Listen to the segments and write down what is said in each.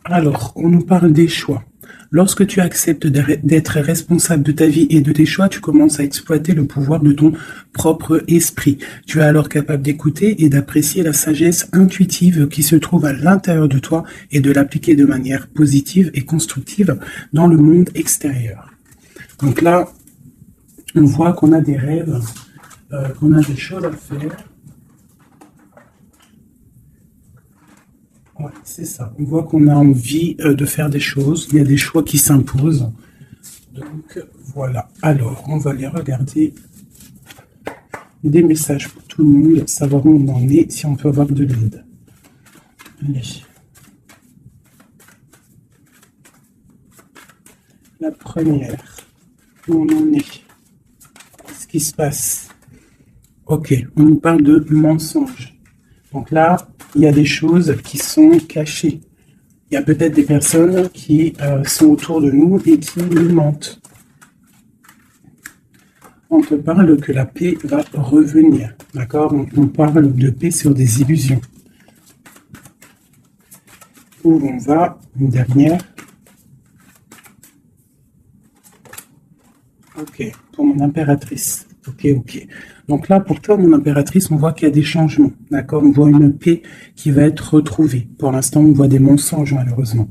Alors, on nous parle des choix. Lorsque tu acceptes d'être responsable de ta vie et de tes choix, tu commences à exploiter le pouvoir de ton propre esprit. Tu es alors capable d'écouter et d'apprécier la sagesse intuitive qui se trouve à l'intérieur de toi et de l'appliquer de manière positive et constructive dans le monde extérieur. Donc là, on voit qu'on a des rêves, qu'on a des choses à faire. Ouais, c'est ça. On voit qu'on a envie de faire des choses. Il y a des choix qui s'imposent. Donc, voilà. Alors, on va aller regarder des messages pour tout le monde, savoir où on en est, si on peut avoir de l'aide. Allez. La première. Où on en est. Ce qui se passe. Ok, on nous parle de mensonges. Donc là, il y a des choses qui sont cachées. Il y a peut-être des personnes qui sont autour de nous et qui nous mentent. On te parle que la paix va revenir. D'accord? On parle de paix sur des illusions. Où on va? Une dernière. Ok, pour mon impératrice. Ok. Donc là, pour toi, mon impératrice, on voit qu'il y a des changements. D'accord? On voit une paix qui va être retrouvée. Pour l'instant, on voit des mensonges, malheureusement.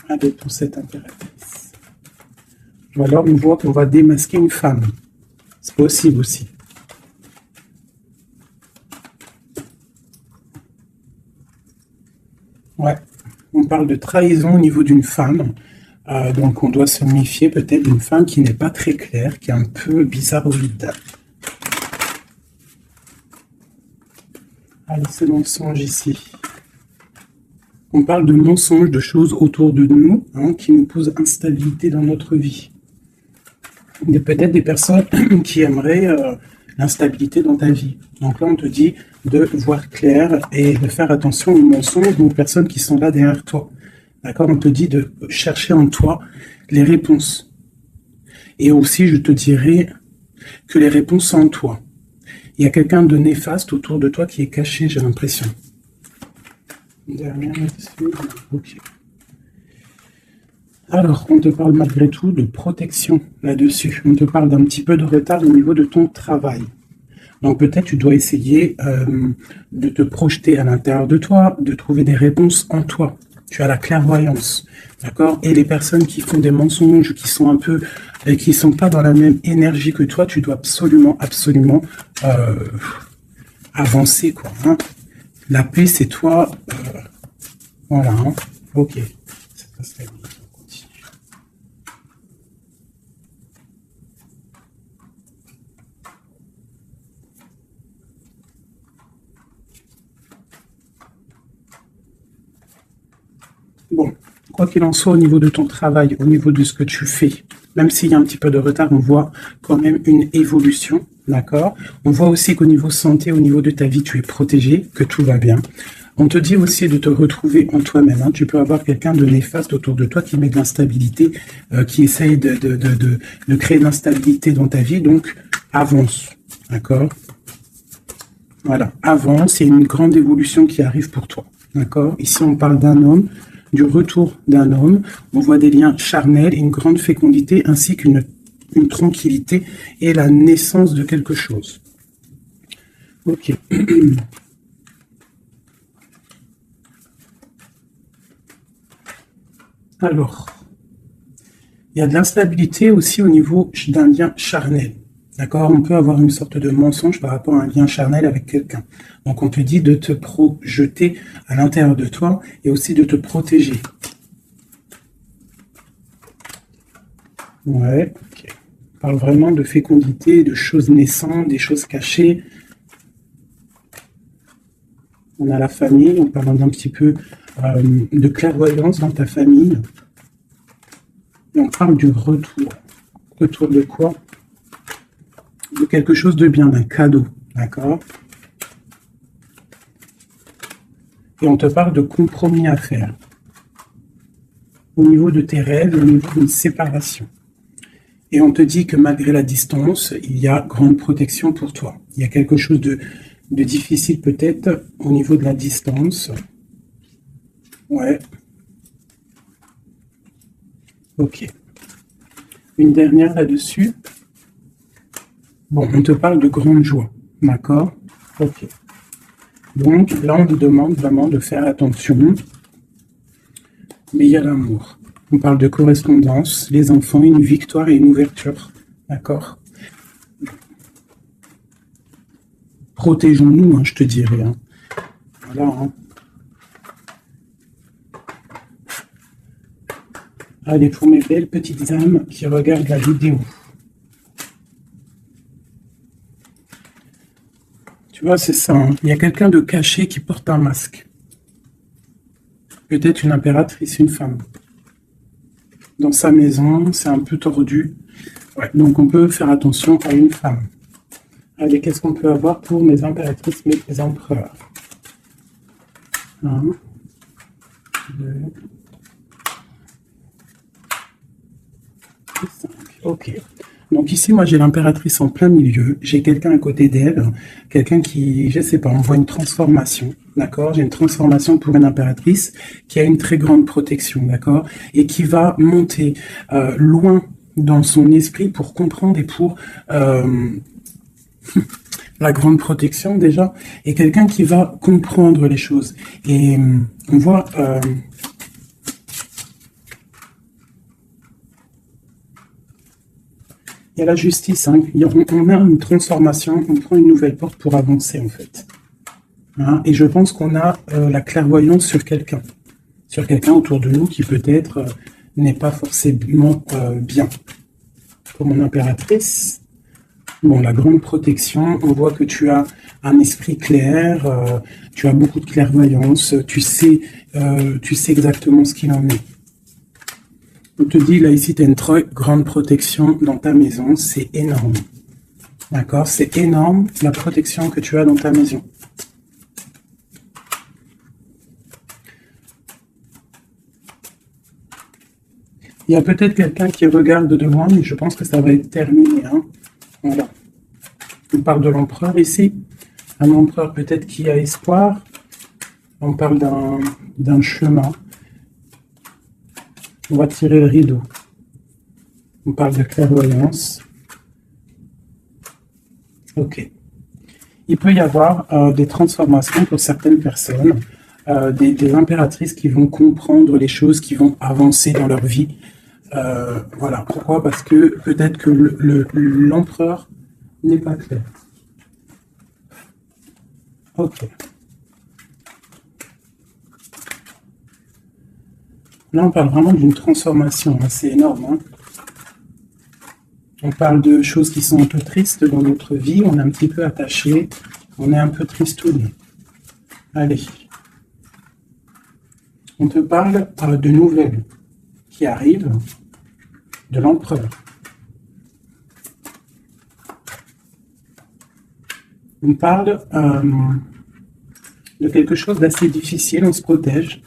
Allez, pour cette impératrice. Ou alors, on voit qu'on va démasquer une femme. C'est possible aussi. Ouais, on parle de trahison au niveau d'une femme. Donc on doit se méfier peut-être d'une femme qui n'est pas très claire, qui est un peu bizarroïde. Allez, ce mensonge ici. On parle de mensonges, de choses autour de nous qui nous posent instabilité dans notre vie. Il y a peut-être des personnes qui aimeraient l'instabilité dans ta vie. Donc là, on te dit de voir clair et de faire attention aux mensonges aux personnes qui sont là derrière toi. D'accord? On te dit de chercher en toi les réponses. Et aussi, je te dirais que les réponses sont en toi. Il y a quelqu'un de néfaste autour de toi qui est caché, j'ai l'impression. Dernière là-dessus. Ok. Alors, on te parle malgré tout de protection là-dessus. On te parle d'un petit peu de retard au niveau de ton travail. Donc peut-être tu dois essayer de te projeter à l'intérieur de toi, de trouver des réponses en toi. Tu as la clairvoyance, d'accord? Et les personnes qui font des mensonges, qui sont un peu, qui sont pas dans la même énergie que toi, tu dois absolument avancer, quoi. La paix, c'est toi. Voilà. Ok. Ça serait bien. On continue. Bon, quoi qu'il en soit, au niveau de ton travail, au niveau de ce que tu fais, même s'il y a un petit peu de retard, on voit quand même une évolution, d'accord? On voit aussi qu'au niveau santé, au niveau de ta vie, tu es protégé, que tout va bien. On te dit aussi de te retrouver en toi-même. Tu peux avoir quelqu'un de néfaste autour de toi qui met de l'instabilité, qui essaye de créer de l'instabilité dans ta vie, donc avance, d'accord? Voilà, avance, il y a une grande évolution qui arrive pour toi, d'accord? Ici, on parle d'un homme, du retour d'un homme, on voit des liens charnels, une grande fécondité ainsi qu'une tranquillité et la naissance de quelque chose. Ok. Alors, il y a de l'instabilité aussi au niveau d'un lien charnel. D'accord? On peut avoir une sorte de mensonge par rapport à un lien charnel avec quelqu'un. Donc, on te dit de te projeter à l'intérieur de toi et aussi de te protéger. Ouais, ok. On parle vraiment de fécondité, de choses naissantes, des choses cachées. On a la famille, on parle d'un petit peu de clairvoyance dans ta famille. Et on parle du retour. Retour de quoi? De quelque chose de bien, d'un cadeau, d'accord? Et on te parle de compromis à faire. Au niveau de tes rêves, au niveau d'une séparation. Et on te dit que malgré la distance, il y a grande protection pour toi. Il y a quelque chose de difficile peut-être au niveau de la distance. Ouais. Ok. Une dernière là-dessus. Bon, on te parle de grande joie. D'accord? Ok. Donc, là, on nous demande vraiment de faire attention. Mais il y a l'amour. On parle de correspondance, les enfants, une victoire et une ouverture. D'accord? Protégeons-nous, hein, je te dirais. Hein. Voilà. Hein. Allez, pour mes belles petites âmes qui regardent la vidéo. Tu vois, c'est ça. Hein. Il y a quelqu'un de caché qui porte un masque. Peut-être une impératrice, une femme. Dans sa maison, c'est un peu tordu. Ouais, donc on peut faire attention à une femme. Allez, qu'est-ce qu'on peut avoir pour mes impératrices, mes empereurs? 1, 2, 5. Ok. Donc ici, moi, j'ai l'impératrice en plein milieu. J'ai quelqu'un à côté d'elle, quelqu'un qui, je sais pas, on voit une transformation, d'accord? J'ai une transformation pour une impératrice qui a une très grande protection, d'accord? Et qui va monter loin dans son esprit pour comprendre et pour la grande protection déjà, et quelqu'un qui va comprendre les choses. Et on voit... il y a la justice, hein. On a une transformation, on prend une nouvelle porte pour avancer en fait. Hein, et je pense qu'on a la clairvoyance sur quelqu'un autour de nous qui peut-être n'est pas forcément bien. Pour mon impératrice, bon, la grande protection, on voit que tu as un esprit clair, tu as beaucoup de clairvoyance, tu sais exactement ce qu'il en est. On te dit, là, ici, tu as une très grande protection dans ta maison. C'est énorme. D'accord? C'est énorme, la protection que tu as dans ta maison. Il y a peut-être quelqu'un qui regarde de loin, mais je pense que ça va être terminé. Hein? Voilà. On parle de l'empereur ici. Un empereur peut-être qui a espoir. On parle d'un chemin. On va tirer le rideau. On parle de clairvoyance. Ok. Il peut y avoir des transformations pour certaines personnes, des impératrices qui vont comprendre les choses, qui vont avancer dans leur vie. Voilà. Pourquoi? Parce que peut-être que l'empereur n'est pas clair. Ok. Là, on parle vraiment d'une transformation assez énorme. Hein. On parle de choses qui sont un peu tristes dans notre vie. On est un petit peu attaché. On est un peu tristouné. Allez. On te parle de nouvelles qui arrivent de l'empereur. On parle de quelque chose d'assez difficile. On se protège.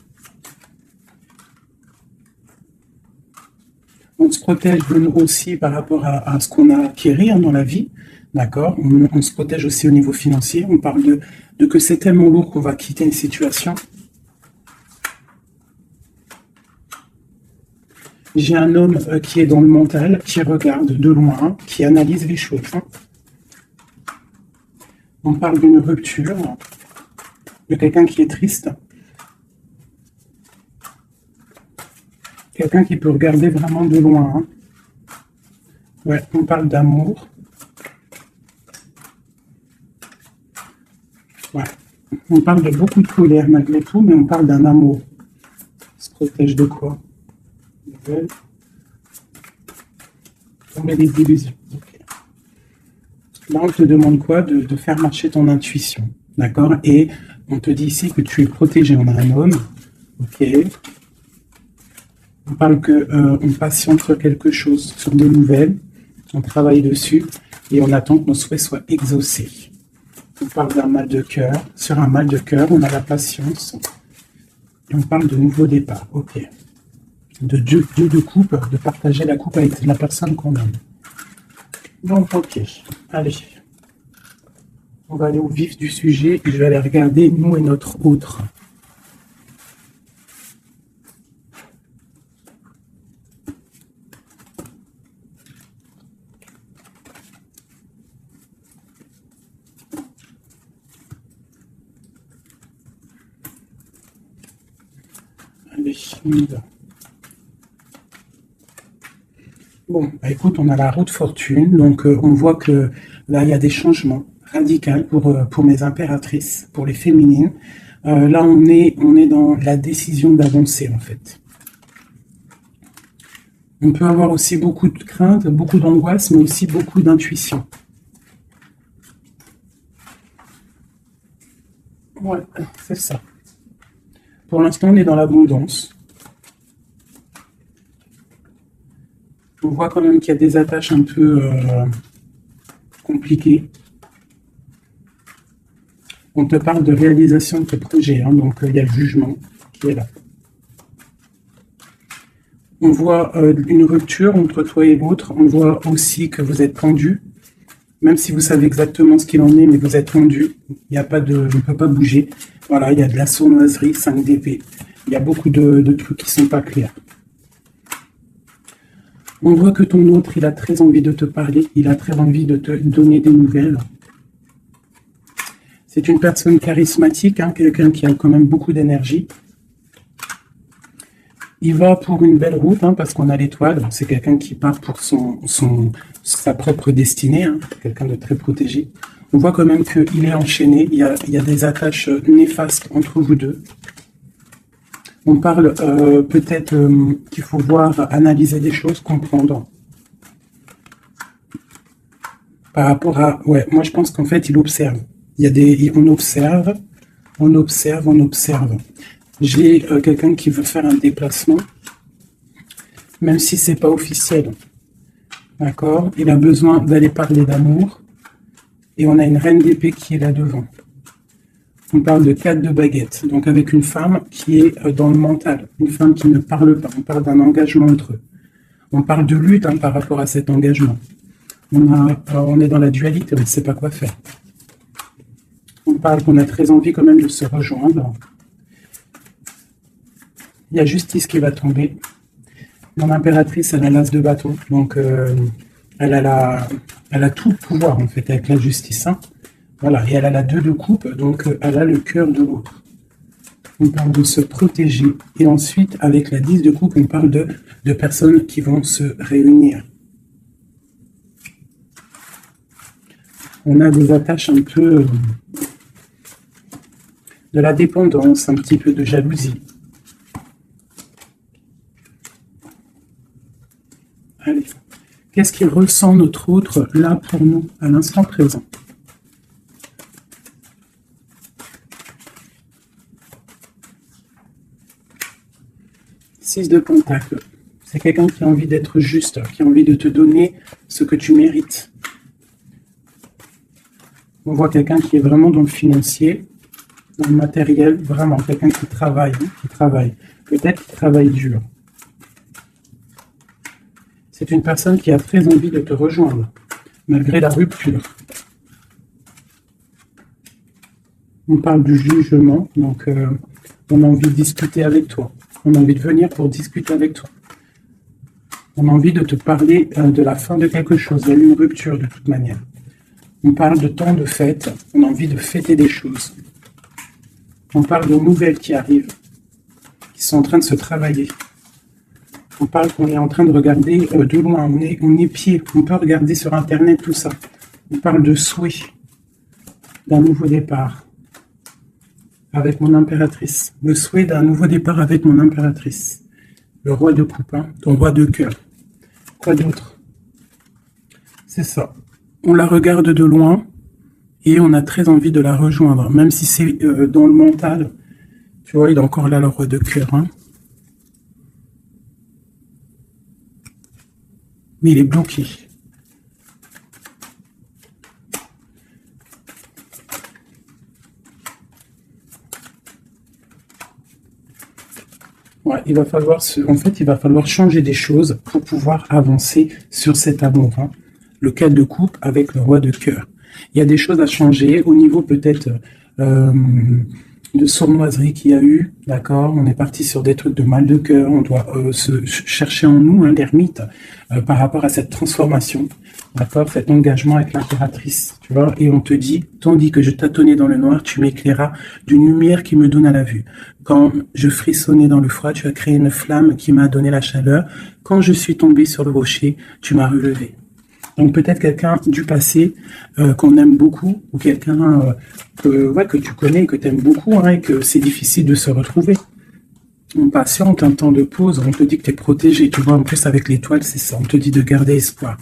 On se protège aussi par rapport à ce qu'on a acquis hein, dans la vie, d'accord? On se protège aussi au niveau financier. On parle de que c'est tellement lourd qu'on va quitter une situation. J'ai un homme qui est dans le mental, qui regarde de loin, qui analyse les choses. Hein. On parle d'une rupture, de quelqu'un qui est triste. Quelqu'un qui peut regarder vraiment de loin. Hein. Ouais, on parle d'amour. Ouais. On parle de beaucoup de colère malgré tout, mais on parle d'un amour. On se protège de quoi? On met des illusions. Okay. Là, on te demande quoi? De faire marcher ton intuition. D'accord? Et on te dit ici que tu es protégé. On a un homme. Ok. On parle qu'on patiente sur quelque chose, sur des nouvelles, on travaille dessus et on attend que nos souhaits soient exaucés. On parle d'un mal de cœur. Sur un mal de cœur, on a la patience et on parle de nouveau départ. Ok. De Dieu de coupe, de partager la coupe avec la personne qu'on aime. Donc, ok. Allez. On va aller au vif du sujet et je vais aller regarder nous et notre autre. Allez, on y va. Bon, bah écoute, on a la roue de fortune, donc on voit que là, il y a des changements radicaux pour mes impératrices, pour les féminines. Là, on est dans la décision d'avancer, en fait. On peut avoir aussi beaucoup de crainte, beaucoup d'angoisse, mais aussi beaucoup d'intuition. Ouais, c'est ça. Pour l'instant, on est dans l'abondance. On voit quand même qu'il y a des attaches un peu compliquées. On te parle de réalisation de tes projets, hein, donc il y a le jugement qui est là. On voit une rupture entre toi et l'autre. On voit aussi que vous êtes tendu, même si vous savez exactement ce qu'il en est, mais vous êtes tendu. Il n'y a pas de, on ne peut pas bouger. Voilà, il y a de la sournoiserie, 5 d'épée. Il y a beaucoup de trucs qui ne sont pas clairs. On voit que ton autre, il a très envie de te parler, il a très envie de te donner des nouvelles. C'est une personne charismatique, hein, quelqu'un qui a quand même beaucoup d'énergie. Il va pour une belle route, hein, parce qu'on a l'étoile. C'est quelqu'un qui part pour sa propre destinée, hein, quelqu'un de très protégé. On voit quand même qu'il est enchaîné, il y a des attaches néfastes entre vous deux. On parle peut-être qu'il faut voir, analyser des choses, comprendre. Par rapport à... Ouais, moi je pense qu'en fait, il observe. On observe, on observe, on observe. J'ai quelqu'un qui veut faire un déplacement, même si c'est pas officiel. D'accord? Il a besoin d'aller parler d'amour. Et on a une reine d'épée qui est là devant. On parle de 4 de baguettes, donc avec une femme qui est dans le mental, une femme qui ne parle pas. On parle d'un engagement entre eux. On parle de lutte, hein, par rapport à cet engagement. On est dans la dualité, on ne sait pas quoi faire. On parle qu'on a très envie quand même de se rejoindre. Il y a justice qui va tomber. Mon impératrice, elle a l'as de bâton, donc elle a tout le pouvoir en fait avec la justice. Hein. Voilà, et elle a la 2 de coupe, donc elle a le cœur de l'autre. On parle de se protéger. Et ensuite, avec la 10 de coupe, on parle de personnes qui vont se réunir. On a des attaches un peu de la dépendance, un petit peu de jalousie. Allez. Qu'est-ce qu'il ressent notre autre là pour nous, à l'instant présent? Six de Pentacle. C'est quelqu'un qui a envie d'être juste, qui a envie de te donner ce que tu mérites. On voit quelqu'un qui est vraiment dans le financier, dans le matériel, vraiment quelqu'un qui travaille, peut-être qui travaille dur. C'est une personne qui a très envie de te rejoindre, malgré la rupture. On parle du jugement, donc on a envie de discuter avec toi. On a envie de venir pour discuter avec toi. On a envie de te parler de la fin de quelque chose. Il y a eu une rupture de toute manière. On parle de temps de fête. On a envie de fêter des choses. On parle de nouvelles qui arrivent, qui sont en train de se travailler. On parle qu'on est en train de regarder de loin. On est pied. On peut regarder sur Internet tout ça. On parle de souhait, d'un nouveau départ avec mon impératrice. Le souhait d'un nouveau départ avec mon impératrice. Le roi de coupe, hein, ton roi de cœur. Quoi d'autre? C'est ça. On la regarde de loin et on a très envie de la rejoindre, même si c'est dans le mental. Tu vois, il est encore là, le roi de cœur. Hein. Mais il est bloqué. Ouais, il va falloir changer des choses pour pouvoir avancer sur cet amour. Hein. Le 4 de coupe avec le roi de cœur. Il y a des choses à changer au niveau peut-être de sournoiserie qu'il y a eu. D'accord, on est parti sur des trucs de mal de cœur. On doit se chercher en nous, hein, l'ermite, par rapport à cette transformation. D'accord? Cet engagement avec l'impératrice, tu vois, et on te dit, tandis que je tâtonnais dans le noir, tu m'éclairas d'une lumière qui me donne à la vue. Quand je frissonnais dans le froid, tu as créé une flamme qui m'a donné la chaleur. Quand je suis tombé sur le rocher, tu m'as relevé. Donc peut-être quelqu'un du passé qu'on aime beaucoup, ou quelqu'un que tu connais, que tu aimes beaucoup, hein, et que c'est difficile de se retrouver. On patiente un temps de pause, on te dit que tu es protégé. Tu vois, en plus avec l'étoile, c'est ça, on te dit de garder espoir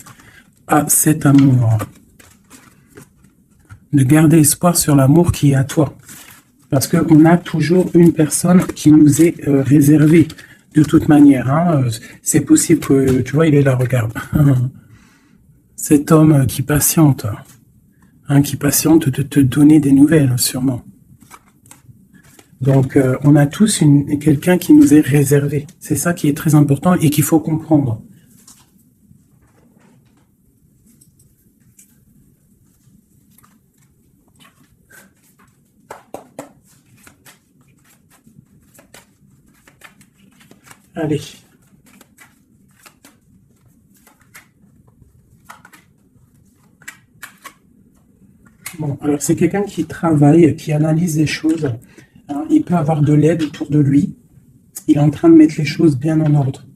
à cet amour. De garder espoir sur l'amour qui est à toi. Parce qu'on a toujours une personne qui nous est réservée, de toute manière. Hein. C'est possible que, tu vois, il est là, regarde. Cet homme qui patiente, hein, qui patiente de te donner des nouvelles, sûrement. Donc, on a tous quelqu'un qui nous est réservé. C'est ça qui est très important et qu'il faut comprendre. Allez. Bon, alors c'est quelqu'un qui travaille, qui analyse les choses. Hein, il peut avoir de l'aide autour de lui. Il est en train de mettre les choses bien en ordre.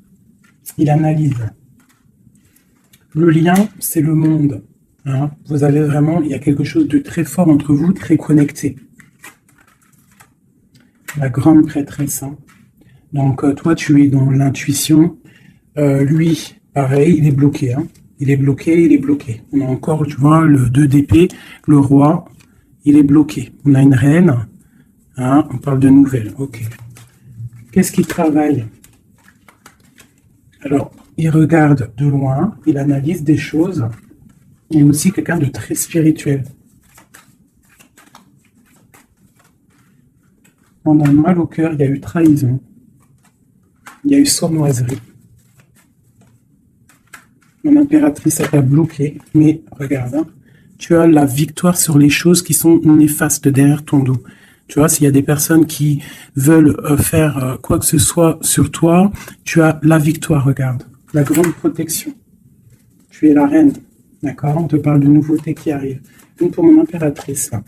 Il analyse. Le lien, c'est le monde. Hein. Vous avez vraiment, il y a quelque chose de très fort entre vous, très connecté. La grande prêtresse. Hein. Donc, toi, tu es dans l'intuition. Lui, pareil, il est bloqué. Hein. Il est bloqué, il est bloqué. On a encore, tu vois, le 2 d'épée, le roi, il est bloqué. On a une reine. Hein, on parle de nouvelles. Ok. Qu'est-ce qu'il travaille? Alors, il regarde de loin, il analyse des choses. Il est aussi quelqu'un de très spirituel. On a mal au cœur, il y a eu trahison. Il y a eu sournoiserie. Mon impératrice, elle t'a bloqué, mais regarde, hein, tu as la victoire sur les choses qui sont néfastes derrière ton dos. Tu vois, s'il y a des personnes qui veulent faire quoi que ce soit sur toi, tu as la victoire, regarde. La grande protection. Tu es la reine, d'accord? On te parle de nouveautés qui arrivent. Une pour mon impératrice, là.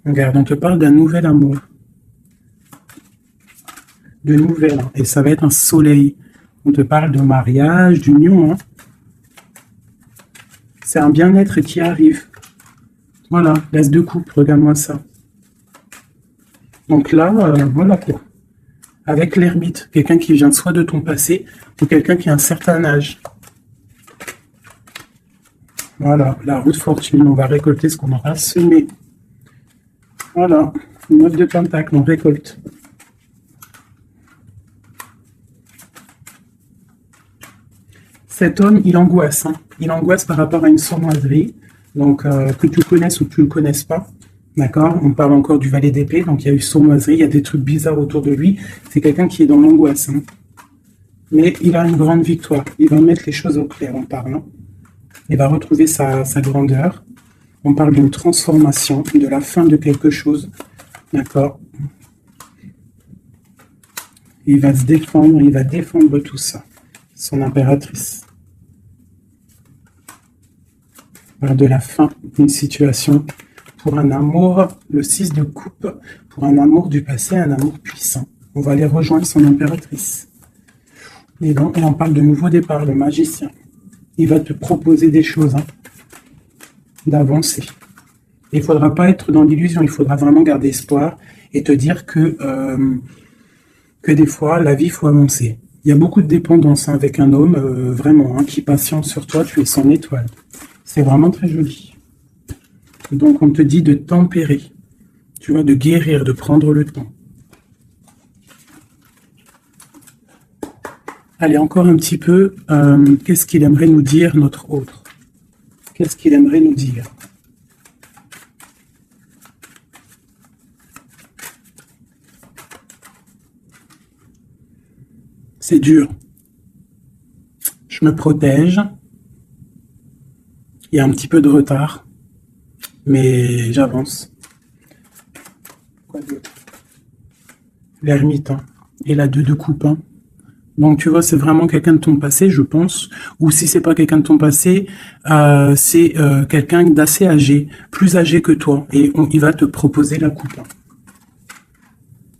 Regarde, on te parle d'un nouvel amour. De nouvelles, et ça va être un soleil. On te parle de mariage, d'union. Hein. C'est un bien-être qui arrive. Voilà, l'as de coupe, regarde-moi ça. Donc là, voilà quoi. Avec l'ermite, quelqu'un qui vient soit de ton passé, ou quelqu'un qui a un certain âge. Voilà, la roue de fortune, on va récolter ce qu'on aura semé. Voilà, 9 de pentacle, on récolte. Cet homme, il angoisse. Hein. Il angoisse par rapport à une sournoiserie, donc que tu connaisses ou que tu ne le connaisses pas. D'accord? On parle encore du valet d'épée, donc il y a eu sournoiserie, il y a des trucs bizarres autour de lui. C'est quelqu'un qui est dans l'angoisse. Hein. Mais il a une grande victoire. Il va mettre les choses au clair, on parle. Hein. Il va retrouver sa grandeur. On parle d'une transformation, de la fin de quelque chose. D'accord? Il va se défendre, il va défendre tout ça. Son impératrice. De la fin d'une situation pour un amour, le 6 de coupe, pour un amour du passé, un amour puissant. On va aller rejoindre son impératrice. Et donc, on parle de nouveau départ, le magicien. Il va te proposer des choses, hein, d'avancer. Il ne faudra pas être dans l'illusion, il faudra vraiment garder espoir et te dire que des fois, la vie, il faut avancer. Il y a beaucoup de dépendance hein, avec un homme, vraiment, hein, qui patiente sur toi, tu es son étoile. C'est vraiment très joli. Donc, on te dit de tempérer, tu vois, de guérir, de prendre le temps. Allez, encore un petit peu, qu'est-ce qu'il aimerait nous dire, notre autre? Qu'est-ce qu'il aimerait nous dire? C'est dur. Je me protège. Il y a un petit peu de retard, mais j'avance. Quoi d'autre? L'ermite, hein. Et la 2 de coupe, hein. Donc, tu vois, c'est vraiment quelqu'un de ton passé, je pense. Ou si c'est pas quelqu'un de ton passé, c'est quelqu'un d'assez âgé, plus âgé que toi. Et il va te proposer la coupe.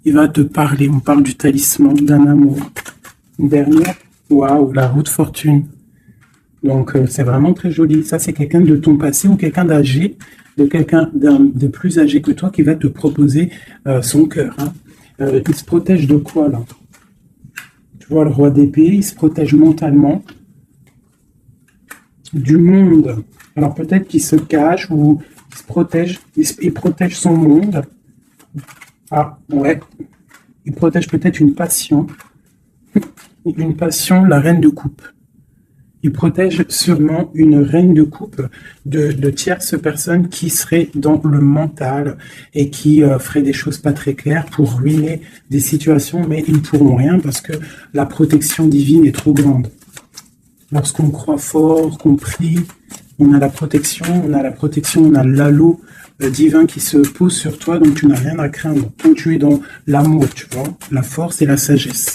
Il va te parler. On parle du talisman, d'un amour. Une dernière. Waouh, la roue de fortune. Donc, c'est vraiment très joli. Ça, c'est quelqu'un de ton passé ou quelqu'un d'âgé, de quelqu'un de plus âgé que toi qui va te proposer son cœur. Hein. Il se protège de quoi, là? Tu vois, le roi d'épée, il se protège mentalement du monde. Alors, peut-être qu'il se cache ou il se protège, il protège son monde. Ah, ouais. Il protège peut-être une passion. Une passion, la reine de coupe. Il protège sûrement une reine de coupe de tierces personnes qui seraient dans le mental et qui feraient des choses pas très claires pour ruiner des situations, mais ils ne pourront rien parce que la protection divine est trop grande. Lorsqu'on croit fort, qu'on prie, on a la protection, on a l'halo divin qui se pose sur toi, donc tu n'as rien à craindre. Quand tu es dans l'amour, tu vois, la force et la sagesse.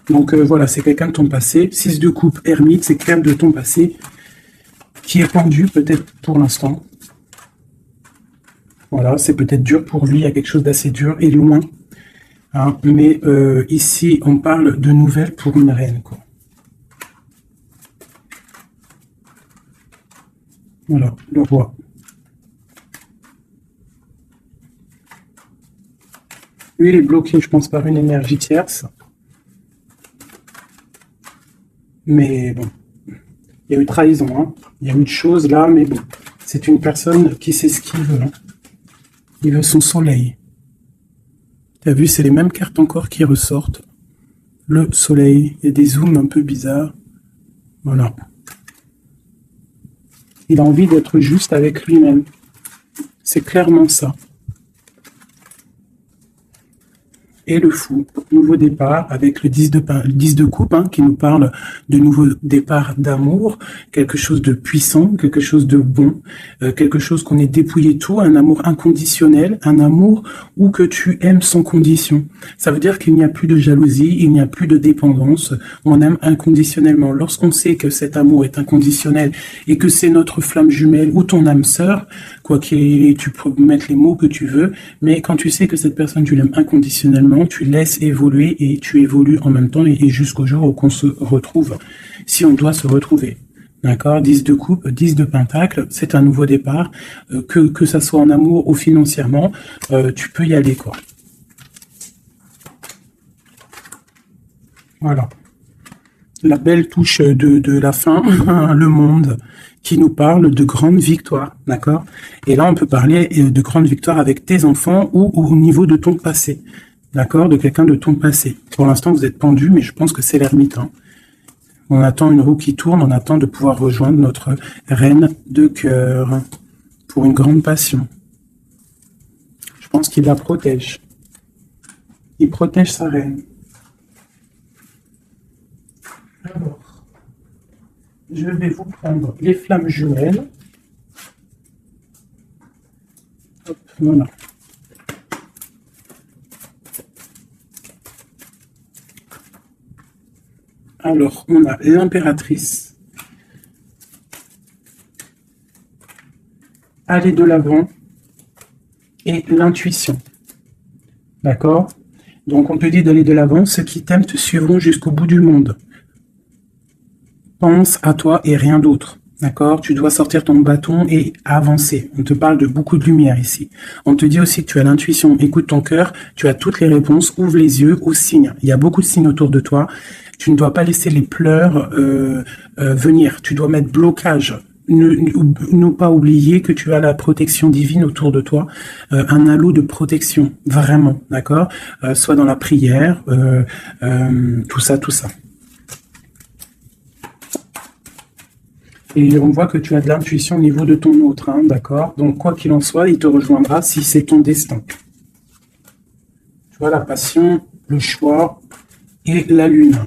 Donc voilà, c'est quelqu'un de ton passé. 6 de coupe, ermite, c'est quelqu'un de ton passé qui est pendu peut-être pour l'instant. Voilà, c'est peut-être dur pour lui, il y a quelque chose d'assez dur et loin. Hein, mais ici, on parle de nouvelles pour une reine, quoi. Voilà, le roi. Lui, il est bloqué, je pense, par une énergie tierce. Mais bon, il y a eu trahison, hein. Il y a eu de choses là, mais bon, c'est une personne qui sait ce qu'il veut. Hein. Il veut son soleil. Tu as vu, c'est les mêmes cartes encore qui ressortent. Le soleil, il y a des zooms un peu bizarres. Voilà. Il a envie d'être juste avec lui-même. C'est clairement ça. Et le fou, nouveau départ avec le 10 de coupe hein, qui nous parle de nouveau départ d'amour, quelque chose de puissant, quelque chose de bon, quelque chose qu'on est dépouillé tout, un amour inconditionnel, un amour où que tu aimes sans condition. Ça veut dire qu'il n'y a plus de jalousie, il n'y a plus de dépendance, on aime inconditionnellement. Lorsqu'on sait que cet amour est inconditionnel et que c'est notre flamme jumelle ou ton âme sœur, quoi qu'il ait, tu peux mettre les mots que tu veux, mais quand tu sais que cette personne, tu l'aimes inconditionnellement, tu laisses évoluer et tu évolues en même temps et jusqu'au jour où on se retrouve, si on doit se retrouver. D'accord, 10 de coupe, 10 de pentacle, c'est un nouveau départ, que ça soit en amour ou financièrement, tu peux y aller, quoi. Voilà. La belle touche de la fin, le monde, qui nous parle de grandes victoires, d'accord? Et là, on peut parler de grandes victoires avec tes enfants ou au niveau de ton passé, d'accord? De quelqu'un de ton passé. Pour l'instant, vous êtes pendu, mais je pense que c'est l'ermite, hein. On attend une roue qui tourne, on attend de pouvoir rejoindre notre reine de cœur pour une grande passion. Je pense qu'il la protège. Il protège sa reine. Alors, je vais vous prendre les flammes jumelles. Hop, voilà. Alors, on a l'impératrice. Aller de l'avant. Et l'intuition. D'accord? Donc, on te dit d'aller de l'avant. Ceux qui t'aiment te suivront jusqu'au bout du monde. Pense à toi et rien d'autre. D'accord? Tu dois sortir ton bâton et avancer. On te parle de beaucoup de lumière ici. On te dit aussi que tu as l'intuition. Écoute ton cœur. Tu as toutes les réponses. Ouvre les yeux aux signes. Il y a beaucoup de signes autour de toi. Tu ne dois pas laisser les pleurs venir. Tu dois mettre blocage. Ne pas oublier que tu as la protection divine autour de toi, un halo de protection, vraiment, d'accord? Soit dans la prière, tout ça, tout ça. Et on voit que tu as de l'intuition au niveau de ton autre, hein, d'accord? Donc, quoi qu'il en soit, il te rejoindra si c'est ton destin. Tu vois, la passion, le choix et la lune.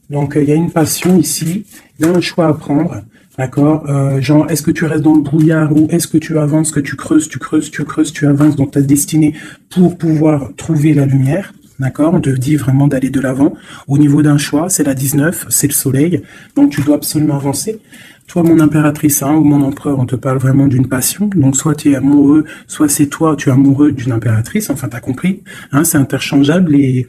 Donc, il y a une passion ici, il y a un choix à prendre, d'accord? Genre, est-ce que tu restes dans le brouillard ou est-ce que tu avances, que tu creuses, tu avances dans ta destinée pour pouvoir trouver la lumière, d'accord? On te dit vraiment d'aller de l'avant. Au niveau d'un choix, c'est la 19, c'est le soleil, donc tu dois absolument avancer. Toi, mon impératrice, hein, ou mon empereur, on te parle vraiment d'une passion. Donc, soit tu es amoureux, soit c'est toi, tu es amoureux d'une impératrice. Enfin, t'as compris. Hein, c'est interchangeable les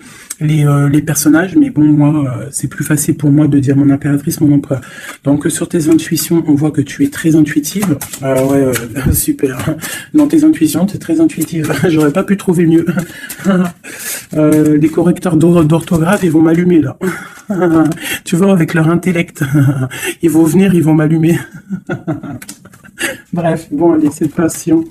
personnages. Mais bon, moi, c'est plus facile pour moi de dire mon impératrice, mon empereur. Donc, sur tes intuitions, on voit que tu es très intuitive. Ouais, super. Dans tes intuitions, tu es très intuitive. J'aurais pas pu trouver mieux. Les correcteurs d'orthographe, ils vont m'allumer, là. Tu vois, avec leur intellect, ils vont venir, ils vont m'allumer. Bref, bon, allez, cette passion.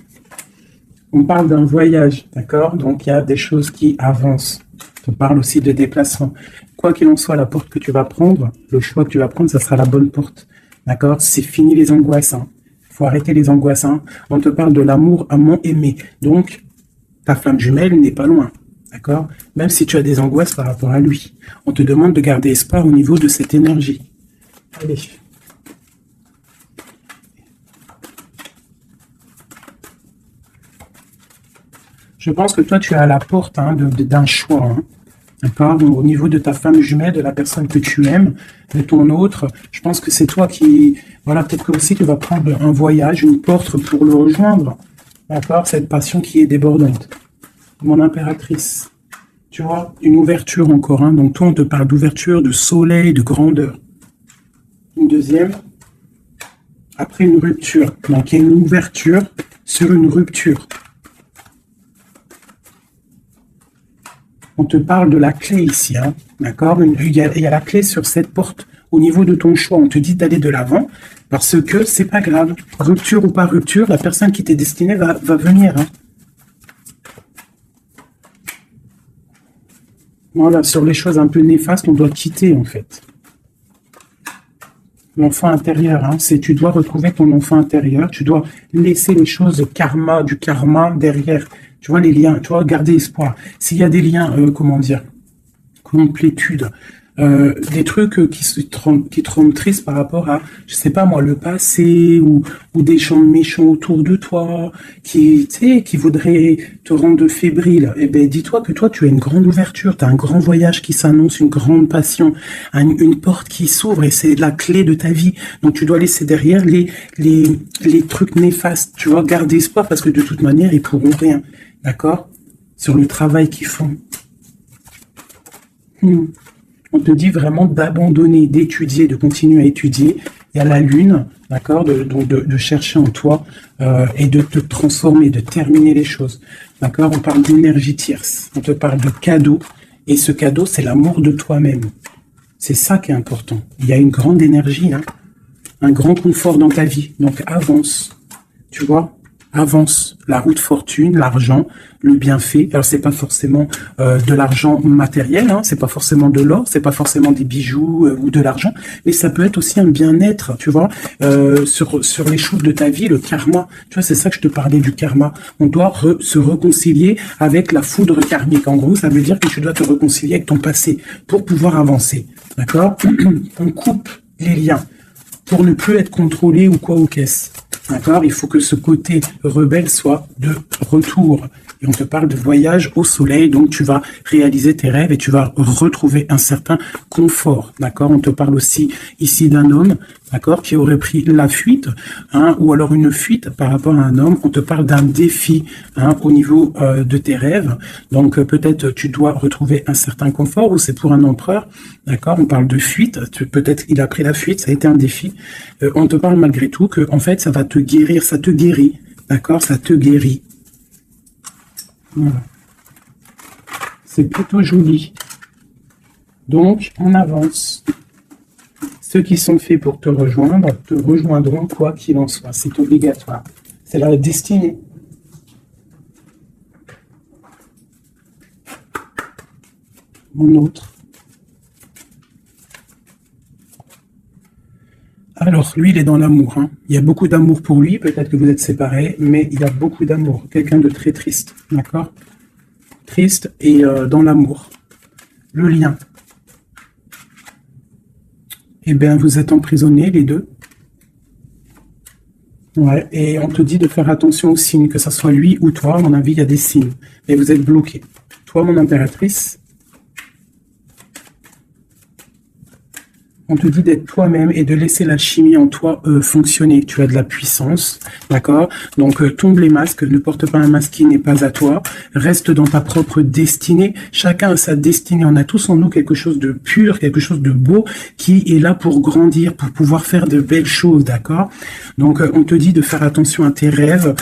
On parle d'un voyage, d'accord? Donc, il y a des choses qui avancent. On parle aussi de déplacement. Quoi qu'il en soit, la porte que tu vas prendre, le choix que tu vas prendre, ça sera la bonne porte. D'accord? C'est fini les angoisses. Hein. Faut arrêter les angoisses. Hein. On te parle de l'amour amant aimé. Donc, ta flamme jumelle n'est pas loin. D'accord? Même si tu as des angoisses par rapport à lui. On te demande de garder espoir au niveau de cette énergie. Allez. Je pense que toi, tu es à la porte hein, d'un choix. Hein. D'accord? Au niveau de ta femme jumelle, de la personne que tu aimes, de ton autre, je pense que c'est toi qui... Voilà, peut-être que aussi tu vas prendre un voyage, une porte pour le rejoindre. D'accord? Cette passion qui est débordante. Mon impératrice. Tu vois, une ouverture encore. Hein. Donc toi, on te parle d'ouverture, de soleil, de grandeur. Une deuxième. Après une rupture. Donc il y a une ouverture sur une rupture. On te parle de la clé ici. Hein. D'accord? Il y a la clé sur cette porte. Au niveau de ton choix, on te dit d'aller de l'avant. Parce que c'est pas grave. Rupture ou pas rupture, la personne qui t'est destinée va venir. Hein. Voilà, sur les choses un peu néfastes, on doit quitter, en fait. L'enfant intérieur, hein, c'est tu dois retrouver ton enfant intérieur, tu dois laisser les choses du karma derrière. Tu vois, les liens, tu vois, garder espoir. S'il y a des liens, comment dire, complétude, des trucs qui te rendent triste par rapport à, je sais pas moi, le passé ou des gens méchants autour de toi qui voudraient te rendre fébrile. Eh ben, dis-toi que toi, tu as une grande ouverture, tu as un grand voyage qui s'annonce, une grande passion, une porte qui s'ouvre et c'est la clé de ta vie. Donc, tu dois laisser derrière les trucs néfastes. Tu vois, garder espoir parce que de toute manière, ils pourront rien. D'accord? Sur le travail qu'ils font. On te dit vraiment d'abandonner, d'étudier, de continuer à étudier. Il y a la lune, d'accord, de chercher en toi et de te transformer, de terminer les choses. D'accord? On parle d'énergie tierce, on te parle de cadeau. Et ce cadeau, c'est l'amour de toi-même. C'est ça qui est important. Il y a une grande énergie, hein, un grand confort dans ta vie. Donc avance, tu vois? Avance, la route fortune, l'argent, le bienfait. Alors c'est pas forcément de l'argent matériel, hein, c'est pas forcément de l'or, c'est pas forcément des bijoux ou de l'argent, mais ça peut être aussi un bien-être, tu vois, sur les choses de ta vie, le karma. Tu vois, c'est ça que je te parlais du karma. On doit se réconcilier avec la foudre karmique. En gros, ça veut dire que tu dois te réconcilier avec ton passé pour pouvoir avancer. D'accord? On coupe les liens pour ne plus être contrôlé ou quoi ou qu'est-ce. D'accord? Il faut que ce côté rebelle soit de retour. Et on te parle de voyage au soleil, donc tu vas réaliser tes rêves et tu vas retrouver un certain confort. D'accord? On te parle aussi ici d'un homme, d'accord, qui aurait pris la fuite, hein, ou alors une fuite par rapport à un homme. On te parle d'un défi hein, au niveau de tes rêves. Donc peut-être tu dois retrouver un certain confort, ou c'est pour un empereur. D'accord? On parle de fuite. Peut-être il a pris la fuite, ça a été un défi. On te parle malgré tout que en fait ça va te guérir, ça te guérit. D'accord? Ça te guérit. Voilà. C'est plutôt joli. Donc, on avance. Ceux qui sont faits pour te rejoindront quoi qu'il en soit. C'est obligatoire. C'est la destinée. Mon autre. Alors, lui, il est dans l'amour. Hein. Il y a beaucoup d'amour pour lui. Peut-être que vous êtes séparés, mais il y a beaucoup d'amour. Quelqu'un de très triste. D'accord? Triste et dans l'amour. Le lien. Eh bien, vous êtes emprisonnés, les deux. Ouais, et on te dit de faire attention aux signes, que ce soit lui ou toi. À mon avis, il y a des signes. Et vous êtes bloqués. Toi, mon impératrice, on te dit d'être toi-même et de laisser l'alchimie en toi fonctionner. Tu as de la puissance, d'accord? Donc, tombe les masques, ne porte pas un masque qui n'est pas à toi. Reste dans ta propre destinée. Chacun a sa destinée. On a tous en nous quelque chose de pur, quelque chose de beau qui est là pour grandir, pour pouvoir faire de belles choses, d'accord? Donc, on te dit de faire attention à tes rêves.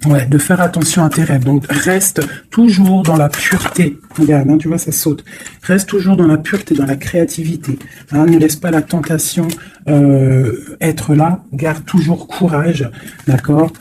Ouais, de faire attention à tes rêves. Donc, reste toujours dans la pureté. Regarde, hein, tu vois, ça saute. Reste toujours dans la pureté, dans la créativité. Hein, ne laisse pas la tentation être là. Garde toujours courage, d'accord?